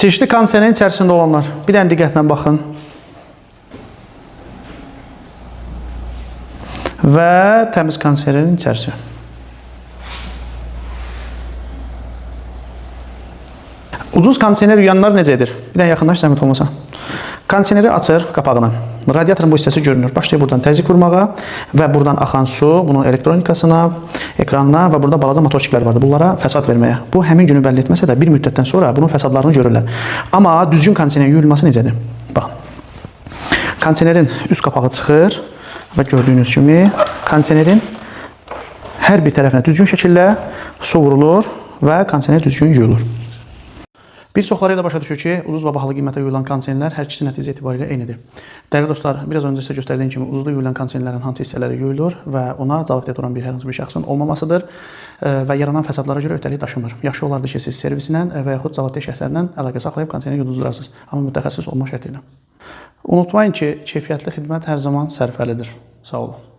Çeşitli kondisionerin içərisində olanlar. Bir dənə diqqətlə baxın. Və təmiz kondisionerin içərisi. Ucuz kondisioner yuyanlar necə edir? Bir dənə yaxınlaş, zəhmət olmasa. Kondisioneri açır qapağını. Radiatorun bu hissəsi görünür. Başlayır buradan təzyiq vurmağa və buradan axan su bunun elektronikasına, ekranına və burada balaca motorçiklər vardır. Bunlara fəsad verməyə. Bu həmin günü bəlli etməsə də bir müddətdən sonra bunun fəsadlarını görürlər. Amma düzgün kondisionerin yuyulması necədir? Baxın. Kondisionerin üst qapağı çıxır və gördüyünüz kimi kondisionerin hər bir tərəfinə düzgün şəkildə su vurulur və kondisioner düzgün yuyulur. Bir çoxları ilə başa düşür ki, ucuz və bahalı qiymətə yuyulan kondisionerlər hər ikisi nəticə etibarilə eynidir. Dəyərli dostlar, biraz öncə sizə göstərdiyim kimi ucuzda yuyulan kondisionerlərin hansı hissələri yuyulur və ona cavabdeh duran hər hansı bir şəxsin olmamasıdır və yaranan fəsadlara görə öhdəlik daşımır. Yaxşı olardı ki, siz servisinə və yaxud cavabdeh şəxslərlə əlaqə saxlayıb kondisioneri yuduzdurarsınız, amma mütəxəssis olma şərti ilə. Unutmayın ki, keyfiyyətli xidmət hər zaman sərfəlidir. Sağ olun.